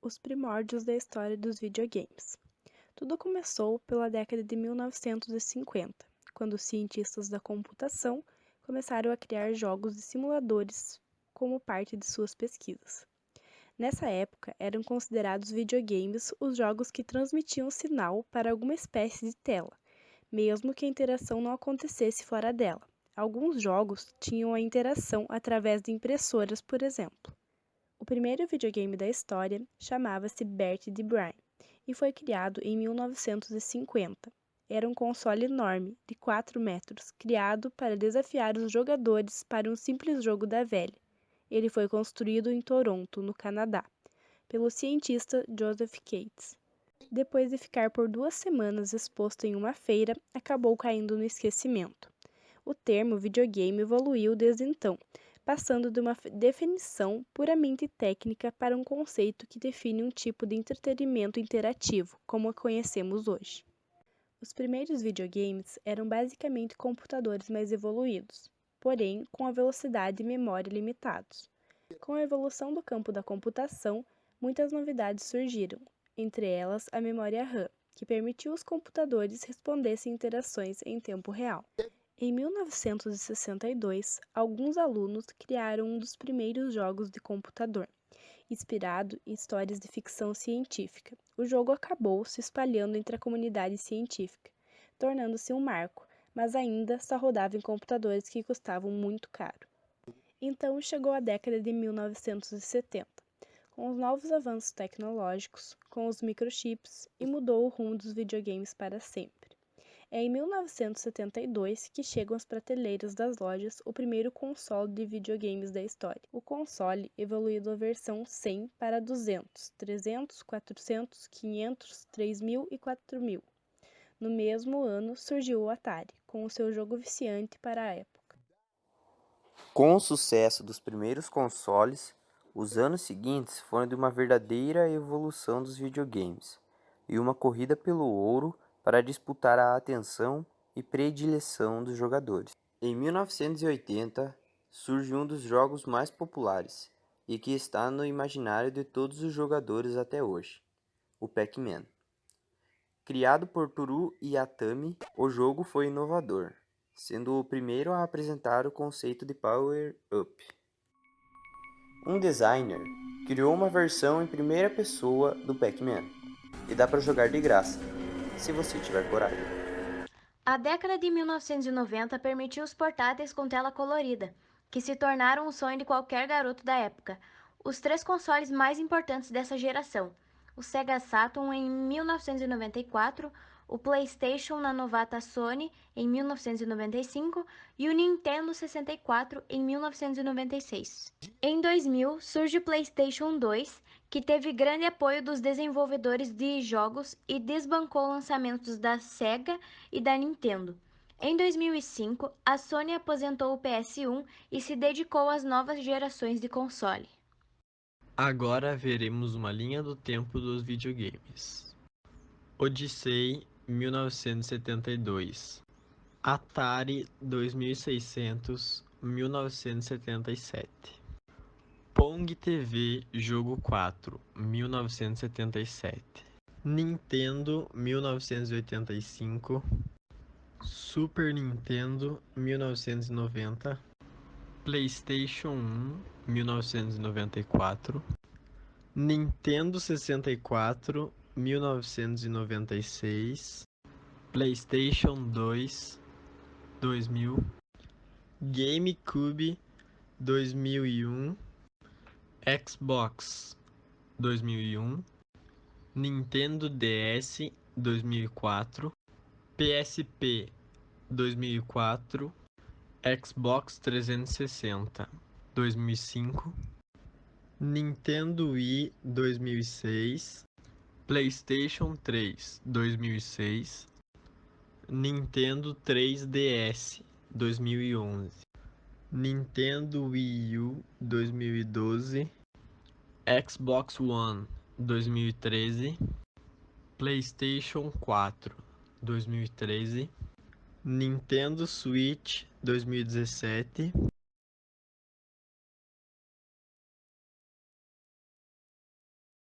Os primórdios da história dos videogames. Tudo começou pela década de 1950, quando os cientistas da computação começaram a criar jogos e simuladores como parte de suas pesquisas. Nessa época, eram considerados videogames os jogos que transmitiam sinal para alguma espécie de tela, mesmo que a interação não acontecesse fora dela. Alguns jogos tinham a interação através de impressoras, por exemplo. O primeiro videogame da história chamava-se Bert de Brain e foi criado em 1950. Era um console enorme, de 4 metros, criado para desafiar os jogadores para um simples jogo da velha. Ele foi construído em Toronto, no Canadá, pelo cientista Joseph Cates. Depois de ficar por 2 semanas exposto em uma feira, acabou caindo no esquecimento. O termo videogame evoluiu desde então, passando de uma definição puramente técnica para um conceito que define um tipo de entretenimento interativo, como a conhecemos hoje. Os primeiros videogames eram basicamente computadores mais evoluídos, porém com a velocidade e memória limitados. Com a evolução do campo da computação, muitas novidades surgiram, entre elas a memória RAM, que permitiu aos computadores respondessem interações em tempo real. Em 1962, alguns alunos criaram um dos primeiros jogos de computador, inspirado em histórias de ficção científica. O jogo acabou se espalhando entre a comunidade científica, tornando-se um marco, mas ainda só rodava em computadores que custavam muito caro. Então chegou a década de 1970, com os novos avanços tecnológicos, com os microchips, e mudou o rumo dos videogames para sempre. É em 1972 que chegam às prateleiras das lojas o primeiro console de videogames da história. O console evoluiu da versão 100 para 200, 300, 400, 500, 3000 e 4000. No mesmo ano surgiu o Atari, com o seu jogo viciante para a época. Com o sucesso dos primeiros consoles, os anos seguintes foram de uma verdadeira evolução dos videogames e uma corrida pelo ouro para disputar a atenção e predileção dos jogadores. Em 1980, surge um dos jogos mais populares e que está no imaginário de todos os jogadores até hoje, o Pac-Man. Criado por Toru Yatami, o jogo foi inovador, sendo o primeiro a apresentar o conceito de Power-Up. Um designer criou uma versão em primeira pessoa do Pac-Man, e dá para jogar de graça, se você tiver coragem. A década de 1990 permitiu os portáteis com tela colorida, que se tornaram o sonho de qualquer garoto da época. Os 3 consoles mais importantes dessa geração: o Sega Saturn em 1994, o PlayStation na novata Sony em 1995 e o Nintendo 64 em 1996. Em 2000 surge o PlayStation 2, que teve grande apoio dos desenvolvedores de jogos e desbancou lançamentos da Sega e da Nintendo. Em 2005, a Sony aposentou o PS1 e se dedicou às novas gerações de console. Agora veremos uma linha do tempo dos videogames. Odyssey 1972, Atari 2600 1977, Pong TV Jogo 4 1977, Nintendo 1985, Super Nintendo 1990, PlayStation 1 1994, Nintendo 64 1996, PlayStation 2 2000, GameCube 2001, Xbox 2001, Nintendo DS 2004, PSP 2004, Xbox 360 2005, Nintendo Wii 2006, PlayStation 3 2006, Nintendo 3DS 2011, Nintendo Wii U 2012, Xbox One 2013, PlayStation 4 2013, Nintendo Switch 2017,